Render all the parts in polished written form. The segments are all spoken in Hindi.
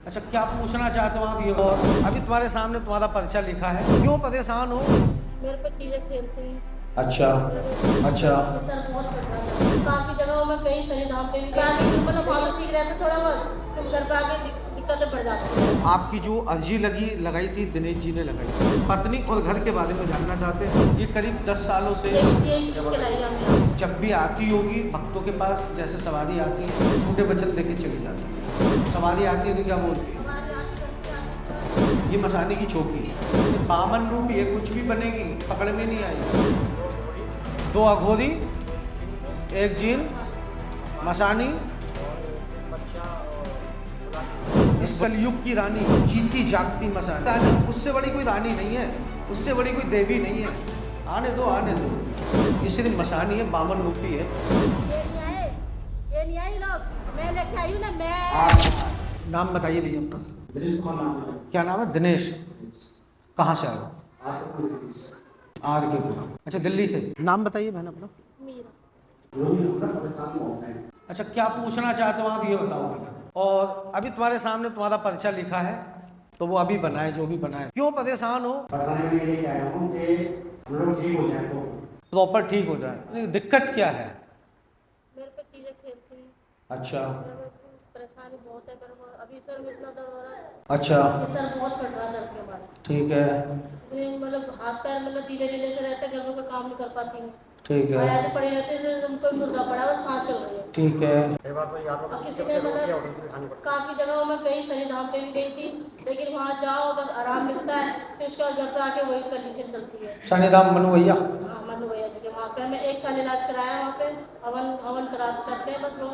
अच्छा, क्या पूछना चाहते हो आप ये? और अभी तुम्हारे सामने तुम्हारा पर्चा लिखा है, क्यों परेशान हो? मेरे पे चीजें खेलते हैं। अच्छा। अच्छा। ये सर बहुत फटता है। काफी जगहों में कई शनि धाम पे भी गया, लेकिन मतलब वहाँ तो ठीक रहता थोड़ा बहुत, फिर घर पे आके दिक्कतें बढ़ जाती हैं। आपकी जो अर्जी लगाई थी दिनेश जी ने लगाई थी, पत्नी और घर के बारे में जानना चाहते हैं। ये करीब 10 सालों से यही खिलाई हमें। जब भी आती होगी भक्तों के पास, जैसे सवारी आती है छोटे बचत लेके चली जाती है। सवारी आती है तो क्या बोलती है? हमारे यहाँ की घर पे आती है। ये मसाने की चौकी है, ये बामन रूप है, कुछ भी बनेगी, पकड़ में नहीं आएगी। 2 अघोरी, 1 जीन, मसानी, इस कलयुग की रानी, जीती जागती मसानी। उससे बड़ी कोई रानी नहीं है, उससे बड़ी कोई देवी नहीं है। आने दो, आने दो। ये सिर्फ मसानी है, बामन रूपी है। ये नहीं आई लोग, मैं लेके आई हूँ ना मैं। नाम बताइए भैया अपना। दिनेश कुमार नाम है। क्या नाम है? दिनेश। कहाँ से आए हो? आर के पुरा। अच्छा, दिल्ली से। नाम बताइए बहन अपना। मीरा। वो भी अपना परेशान होता है। अच्छा, क्या पूछना चाहते हो आप ये बताओ मुझे। और अभी तुम्हारे सामने तुम्हारा पर्चा लिखा है, तो वो अभी बनाए, जो भी बनाए। क्यों परेशान हो? परेशानी में लेके आया हूँ कि हम लोग ठीक हो जाए तो प्रॉपर ठीक हो जाए। दिक्कत क्या है? मेरे पे चीजें खेलते हैं। अच्छा। परेशानी बहुत है, पर अभी सर में इतना दर्द हो रहा है। अच्छा। ये सर बहुत फट रहा है दर्द के बाद। ठीक है। ये मतलब हाथ पैर मतलब ढीले ढीले से रहते, घर में कोई काम नहीं कर पाती हूँ। ठीक है। ऐसे पड़े रहते हैं, कोई मुर्गा पड़ा हुआ, सांस चल रही है। ठीक है। कई बार तो याद और किसी ने मतलब काफी जगहों में गई, शनि धाम पे भी गई थी, लेकिन वहाँ जाओ बस आराम मिलता है, फिर उसके बाद घर पे आके वही कंडीशन चलती है। शनिधाम मनु भैया। हाँ, मनु भैया जी के वहाँ पे मैं 1 साल इलाज कराया, वहाँ पे हवन हवन करते हैं, बस वो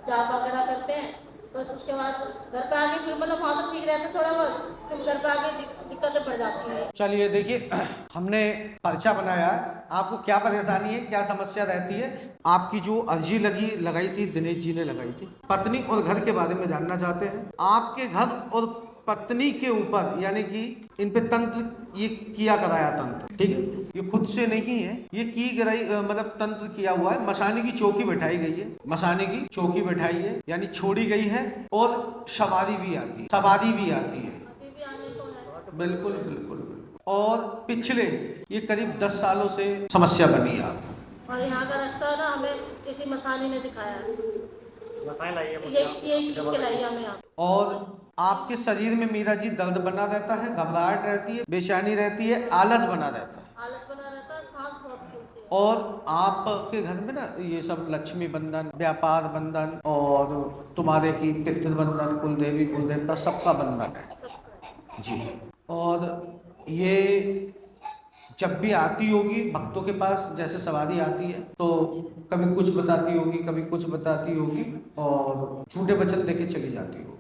जाप वगैरह करते हैं, बस उसके बाद घर पे आके फिर मतलब वहाँ तो ठीक रहता थोड़ा बहुत, फिर घर पे आके दिक्कतें बढ़ जाती हैं। चलिए देखिए, हमने पर्चा बनाया है। आपको क्या परेशानी है, क्या समस्या रहती है? आपकी जो अर्जी लगाई थी दिनेश जी ने लगाई थी, पत्नी और घर के बारे में जानना चाहते हैं। आपके घर और पत्नी के ऊपर, यानी कि इन पे तंत्र ये किया कराया तंत्र, ठीक है? ये खुद से नहीं है, ये की कराई मतलब तंत्र किया हुआ है। मसाने की चौकी बैठाई गई है, मसाने की चौकी बैठाई है, यानी छोड़ी गई है। और सवारी भी आती है, सवारी भी आती है। अभी भी आने को है। बिल्कुल बिल्कुल। और पिछले ये करीब 10 सालों से समस्या बनी है आप। और यहाँ का रास्ता ना हमें किसी मसानी ने दिखाया है, मसाइल आई है यही खिलाई हमें यहाँ। और आपके शरीर में मीरा जी दर्द बना रहता है, घबराहट रहती है, बेचैनी रहती है, आलस बना रहता है। हालत बना रहता है, सांस बहुत फूलती है। और आपके घर में ना ये सब लक्ष्मी बंधन, व्यापार बंधन, और तुम्हारे की पितृ बंधन, कुल देवी कुल देवता सबका बंधन है जी। और ये जब भी आती होगी भक्तों के पास, जैसे सवारी आती है, तो कभी कुछ बताती होगी, कभी कुछ बताती होगी, और झूठे वचन लेके चली जाती होगी।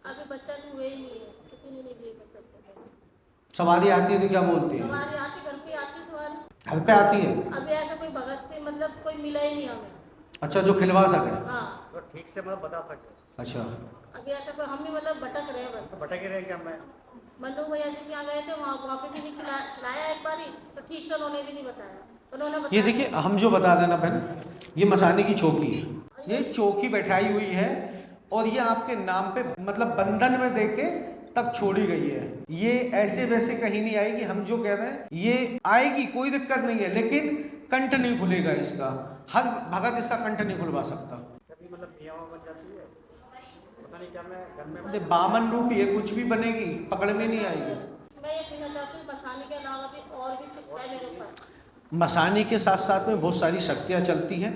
अभी बच्चा तो हुए ही नहीं है, किसी ने नहीं दिए बच्चा। सवारी आती है तो क्या बोलती है? सवारी आती, घर पे आती सवारी। घर पे आती है? अभी ऐसा कोई भगत से मतलब कोई मिला ही नहीं हमें। अच्छा, जो खिलवा सके। हाँ, तो ठीक से मतलब बता सकते अच्छा। अभी ऐसा कोई, हम भी मतलब भटक रहे हैं बस। तो भटक रहे क्या मैं मनु भैया जी के यहाँ गए थे, वहाँ पे भी नहीं खिलाया एक बारी, तो ठीक से उन्होंने भी नहीं बताया। उन्होंने ये बताया देखिए, हम जो बता देना बहन, ये मसाने की चौकी है, ये चौकी बैठाई हुई है, और ये आपके नाम पे मतलब बंधन में देके तब छोड़ी गई है। ये ऐसे वैसे कहीं नहीं आएगी, हम जो कह रहे हैं ये आएगी, कोई दिक्कत नहीं है, लेकिन कंठ नहीं खुलेगा इसका। हर भगत इसका कंठ नहीं खुलवा सकता। कभी मतलब मियाँ बन जाती है, पता नहीं क्या मैं घर में ये बामन रूप है, कुछ भी बनेगी, पकड़ में नहीं आएगी। मैं ये कहना चाहती हूँ, मसानी के अलावा भी और भी कुछ है मेरे ऊपर। मसानी के साथ साथ में बहुत सारी शक्तियाँ चलती हैं,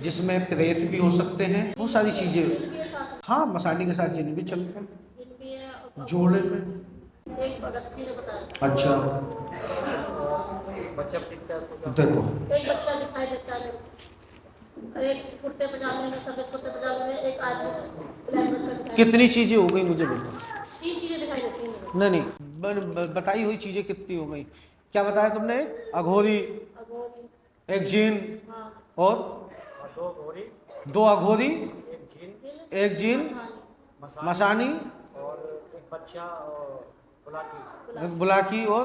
जिसमें प्रेत भी हो सकते हैं, बहुत सारी चीज़ें। जिन भी है साथ, हाँ, मसानी के साथ जिन भी चलते हैं जिन भी है और जोड़े में। एक भगत जी ने बताया। अच्छा, बच्चा दिखता है उसको देखो एक बच्चा दिखाई देता है मेरे को, और एक कुर्ते पजामे में, सफेद कुर्ते पजामे में, एक आदमी ब्लैक रंग का दिखाई देता कितनी चीज़ें हो गई मुझे बताओ। है। 3 चीजें दिखाई देती हैं मुझे। नहीं नहीं, बताई हुई चीज़ें कितनी हो गई? क्या बताया तुमने? एक अघोरी, अघोरी। एक जीन, हाँ, और और 2 घोड़ी, 2 अघोरी, 1 झील, एक जीन, मसानी। मसानी, और एक बच्चा और बुलाती एक बुलाकी, और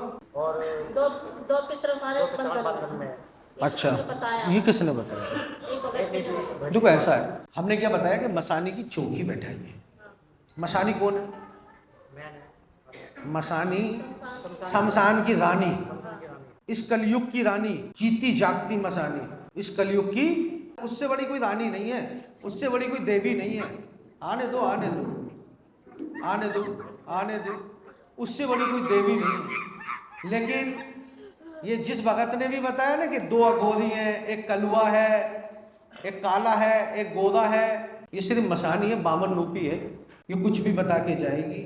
दो दो पितर हमारे बंधन बंधन में। में। अच्छा, बताया ये किसने बताया? एक भगत जी ने। देखो ऐसा है, हमने क्या बताया कि मसाने की चौकी बैठाई है, मसानी कौन है? मैंने मसानी शमशान की रानी, इस कलयुग की रानी, जीती जागती मसानी, इस कलयुग की, उससे बड़ी कोई रानी नहीं है, उससे बड़ी कोई देवी नहीं है। आने दो, आने दो, आने दो, आने दो, उससे बड़ी कोई देवी नहीं है। लेकिन ये जिस भगत ने भी बताया ना कि 2 अघोरी हैं, एक कलुआ है, एक काला है, एक गोरा है, ये सिर्फ मसानी है, बामन रूपी है, ये कुछ भी बता के जाएगी।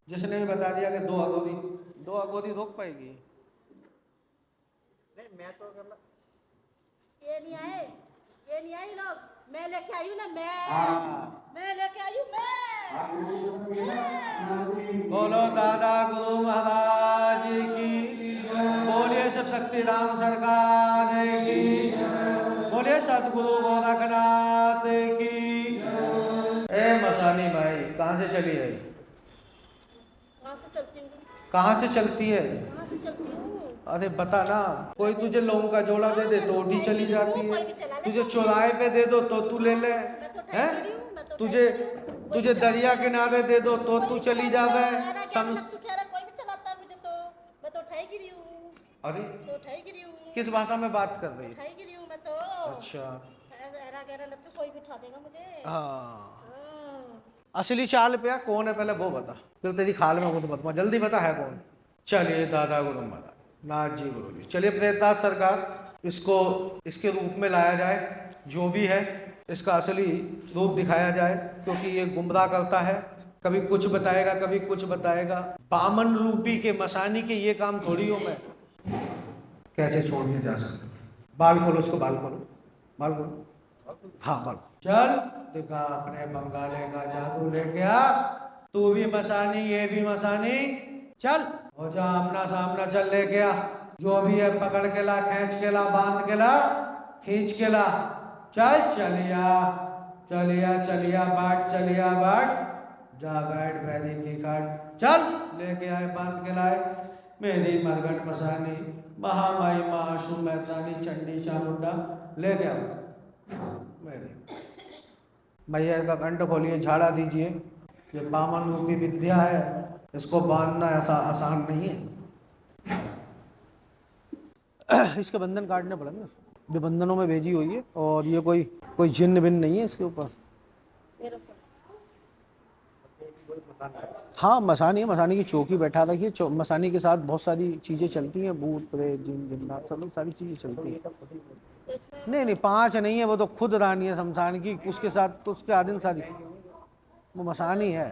जिसने भी बता दिया कि 2 अघोरी रोक पाएगी? नहीं, मैं तो मतलब ये नहीं आए, ये नहीं आई लोग, मैं लेके आई हूँ ना, हाँ। मैं लेके आई हूँ, बोलो दादा गुरु महाराज की, बोलिए सब शक्ति राम सरकार की, बोलिए सतगुरु गोरखनाथ की। ए मसानी भाई, कहाँ से चली है? कहाँ से चलती हूँ? कहाँ से चलती है? कहाँ से चलती हूँ? अरे बता ना, कोई तुझे लोगों का जोड़ा दे दे तो उठी चली जाती कोई है, भी चला ले, तुझे चौराहे पे दे दो तो तू ले ले, मैं तो हैं? ठहरी रही हूँ, मैं तो तुझे ठहरी रही हूँ। कोई तुझे भी चला दरिया ले। किनारे दे दो तो तू चली जावे। सम तू कह रहा कोई भी चलाता है मुझे, तो मैं तो उठाई गिरी हूँ, अरे तो उठाई गिरी हूँ, किस भाषा में बात कर रही है? उठाई गिरी हूँ मैं तो। अच्छा, ऐरा गहरा लग के कोई भी उठा देगा मुझे। हाँ। हाँ। असली चाल पे कौन है पहले वो बता, फिर तेरी खाल में कुछ बता, जल्दी बता है कौन? चलिए दादा गुरु महाराज नाथ जी गुरु जी, चलिए प्रेताज सरकार, इसको इसके रूप में लाया जाए, जो भी है इसका असली रूप दिखाया जाए, क्योंकि ये गुमराह करता है, कभी कुछ बताएगा कभी कुछ बताएगा। बामन रूपी के मसानी के ये काम थोड़ी हो मैं कैसे छोड़ने जा सकता। बाल खोलो, उसको बाल खोलो, बाल खोलो, हाँ बाल चल दिखा अपने बंगाले का जादू लेके आ, तू भी मसानी ये भी मसानी, चल हो जा आमना सामना, चल लेके आ, जो भी है पकड़ के ला, खींच के ला, बांध के ला, खींच के ला, चल चलिया चलिया चलिया बाट, चलिया बाट, जा बैठ बैरी की काट, चल लेके आए बांध के लाए, मेरी मरगट मसानी महामाई महाशु मैदानी चंडी चामुंडा लेके आओ मेरी भैया का कंठ खोलिए, झाड़ा दीजिए, ये बामन रूपी विद्या है, इसको बांधना ऐसा आसान नहीं है। इसके बंधन काटने पड़ेंगे, जो बंधनों में भेजी हुई है, और ये कोई जिन्न बिन नहीं है इसके ऊपर। हाँ मसानी है, मसानी की चौकी बैठा रखी है, मसानी के साथ बहुत सारी चीज़ें चलती हैं, भूत प्रेत जिन जिन्नात सब सारी चीज़ें चलती हैं। नहीं 5 नहीं है, वो तो खुद रानी है शमशान की, उसके साथ तो उसके आदिन सारी, वो मसानी है।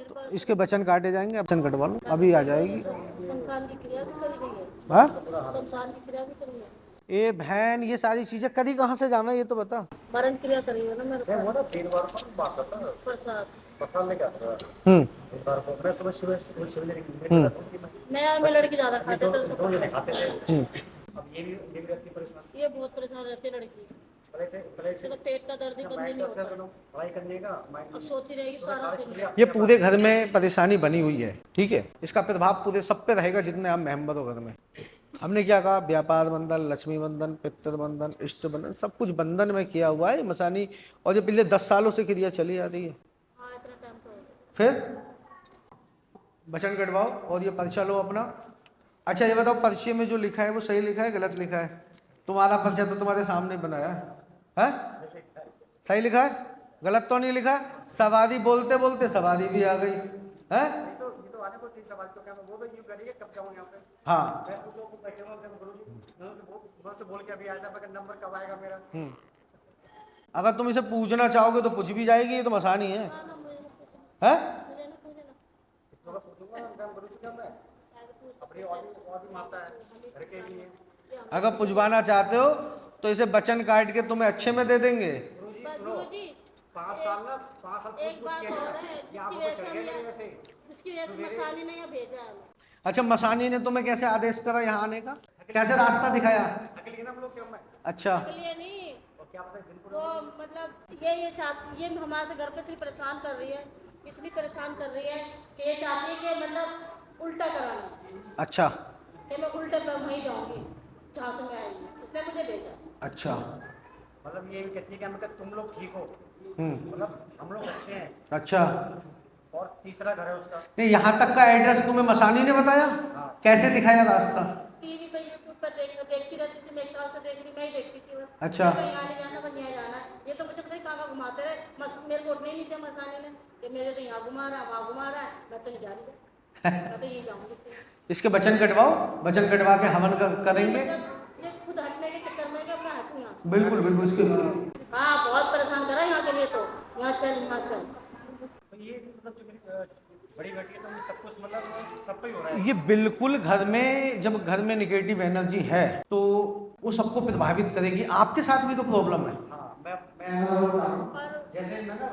तो इसके बचन काटे जाएंगे, बचन कटवा लो, अभी आ जाएगी। शमशान की क्रिया भी करी गई है। हाँ शमशान की क्रिया भी करी है। ए बहन, ये सारी चीजें कदी कहाँ से जावे ये तो बता। मरण क्रिया करी है ना मेरे को। वो ना 3 बार पर बात करता है, प्रसाद पसंद लेके आता हम्म है। एक बार को मैं सुबह लेके मैं लड़की ज्यादा खाते थे तो दो जने खाते थे। अब ये भी व्यक्ति परेशान, ये बहुत परेशान रहती है लड़की, पहले से इसका पेट का दर्द ही बंद ही नहीं होता। पढ़ाई करने का अब सोती रहेगी सारा दिन। ये पूरे घर में परेशानी बनी हुई है, ठीक है, इसका प्रभाव पूरे सब पे रहेगा जितने आप मेंबर हो घर में। हमने क्या कहा, व्यापार बंधन, लक्ष्मी बंधन, पितृ बंधन, इष्ट बंधन, सब कुछ बंधन में किया हुआ है मसानी, और ये पिछले 10 सालों से क्रिया चली आ रही है। हाँ इतना टाइम तो हो गया। फिर वचन कटवाओ और ये पर्चा लो अपना। अच्छा ये बताओ, पर्चे में जो लिखा है वो सही लिखा है गलत लिखा है? तुम्हारा पर्चा तो तुम्हारे सामने बनाया है, सही लिखा है, गलत तो नहीं लिखा? सवारी बोलते बोलते सवारी भी आ गई है। ये तो आने को 3 सवाल तो क्या मैं वो भी यूं करिए कब जाऊं यहां पे। हाँ मैं पूछो को बैठे हुए थे गुरुजी, वो से बोल के अभी आया था, मगर नंबर कब आएगा मेरा। अगर तुम इसे पूछना चाहोगे तो पूछ भी जाएगी, ये तो आसानी है, हाँ, मुझे ना पूछना, है? मुझे ना पूछना। तो मैं पूछूंगा ना गुरुजी का, मैं अपनी और भी माता है घर के लिए। अगर पुजवाना चाहते हो तो इसे बचन काट के तुम्हें अच्छे में दे देंगे। गुरुजी सुनो, गुरुजी 5 साल ना 5 साल एक बात किया और है, यहाँ जिसकी पे वजह चढ़ से गया हम वैसे। जिसकी वजह से मसानी ने यहाँ भेजा है हमें। अच्छा मसानी ने तुम्हें कैसे आदेश करा यहाँ आने का, कैसे रास्ता दिखाया? अकेले ही ना हम लोग क्या मैं अच्छा के लिए नहीं, और क्या पता दिन वो मतलब ये चाहती, ये हमारे से घर पे इतनी परेशान कर रही है, इतनी परेशान कर रही है कि ये चाहती है कि मतलब उल्टा कराना, अच्छा कि मैं उल्टे पर वहीं जाऊंगी जहाँ से मैं आई हूँ, उसने मुझे भेजा। अच्छा मतलब ये भी कहती है कि मैं तुम लोग ठीक हो, मतलब हम लोग अच्छे हैं। अच्छा, और तीसरा घर है उसका। नहीं यहाँ तक का एड्रेस तुम्हें मसानी ने बताया? हाँ। कैसे दिखाया रास्ता? टीवी पे यूट्यूब पर देखती रहती थी मैं, एक साल से देख रही, मैं ही देखती थी बस। अच्छा। मैं कहीं यहाँ नहीं जाना, बस यहाँ जाना है। ये तो मुझे पता नहीं कहाँ घुमाते रहे, मेरे को नहीं दिया मसानी ने कि मेरे तो यहाँ घुमा रहा है, वहाँ घुमा रहा है, मैं तो नहीं जा रही, मैं तो यही जाऊँगी। इसके वचन कटवाओ, वचन कटवा के हवन करेंगे। मतलब ये खुद हटने के चक्कर में कि मैं हटूँ यहाँ से। बिल्कुल बिल्कुल इसके हाँ, बहुत परेशान करा यहाँ के लिए तो, यहाँ चल यहाँ चल। तो ये मतलब जो मेरी बड़ी बेटी है, तो ये सब कुछ मतलब सब पे ही हो रहा है। ये बिल्कुल घर में, जब घर में निगेटिव एनर्जी है तो वो सबको प्रभावित करेगी। आपके साथ भी तो प्रॉब्लम है। हाँ, मैं बता रहा हूँ। और जैसे मैं ना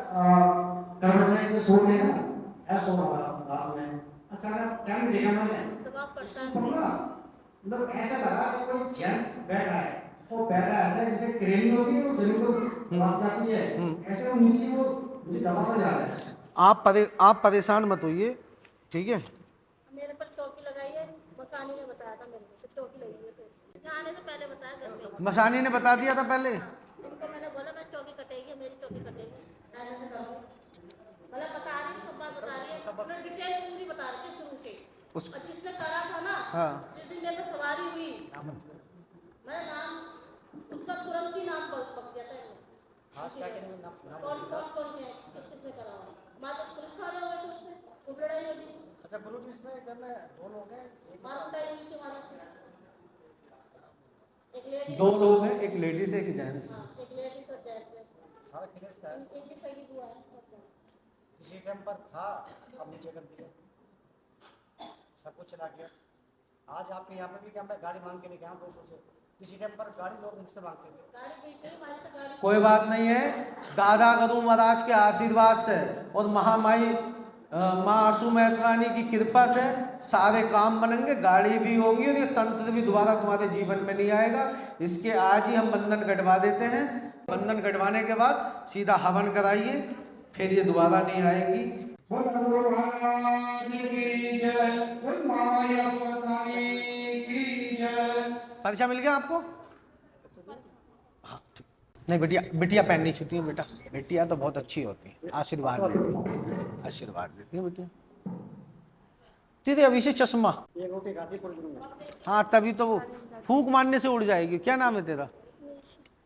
कर्मचारी से सो गए ना, ऐसा सो रहा था रात में, अचानक क्या नहीं देखा मैंने, तब आप परेशान तो ना मतलब ऐसा लगा कि कोई जेंट्स बैठा है, वो बैठा ऐसा है जैसे क्रेन होती है, वो जमीन को मार जाती है, ऐसे वो नीचे वो मुझे दबाना जा रहा है। आप परेशान मत होइए, ठीक है? मेरे पर चौकी लगाई है, मसानी ने बताया था मेरे को चौकी लगी है, तो यहाँ आने से पहले बताया घर में। मसानी ने बता दिया था पहले? उनको मैंने बोला मैं चौकी कटेगी, मेरी चौकी कटेगी, ऐसे से करूँगी। मतलब बता रही हूँ, सब बात बता रही है, पूरा डिटेल पूरी बता रही थी शुरू से। और जिसने करा था ना, हाँ। जिस दिन मेरे पे सवारी हुई, मेरा नाम उसका तुरंत ही नाम बक गया था। हाँ, क्या कहने का नाम कौन कौन कौन है, किसने करा हुआ? माँ तो पुलिस थाने हो गए थे उससे, खूब लड़ाई होती थी, अच्छा गुरु जी, इसमें क्या मैं दो लोग हैं, एक मार कुटाई हुई थी हमारे से। एक लेडी, दो लोग हैं, एक लेडीज है, एक जेंट्स। हाँ, एक लेडी और जेंट्स है। सारा केस का है। इनकी सही हुआ है। किसी टाइम पर था, अब नीचे कर दिया, सब कुछ चला गया। आज आपके यहाँ पे भी क्या मैं गाड़ी मांग के लेके आया 200 से, किसी टाइम पर गाड़ी लोग मुझसे मांगते थे। गाड़ी गई थी हमारे से, गाड़ी कोई बात नहीं है, दादा गदू महाराज के आशीर्वाद से और महामाई माँ आशु मेहतरानी की कृपा से सारे काम बनेंगे, गाड़ी भी होगी और ये तंत्र भी दोबारा तुम्हारे जीवन में नहीं आएगा। इसके आज ही हम बंधन कटवा देते हैं। बंधन कटवाने के बाद सीधा हवन कराइए, फिर ये दोबारा नहीं आएगी। परीक्षा मिल गया आपको? हाँ ठीक। नहीं बिटिया, बिटिया पहननी छूती है बेटा, बिटिया तो बहुत अच्छी होती है, आशीर्वाद देती है, आशीर्वाद देती है बिटिया। तेरे अभी से चश्मा, एक रोटी खाती पूरी दिन में। हाँ तभी तो वो फूंक मारने से उड़ जाएगी। क्या नाम है तेरा?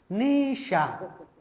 निशा।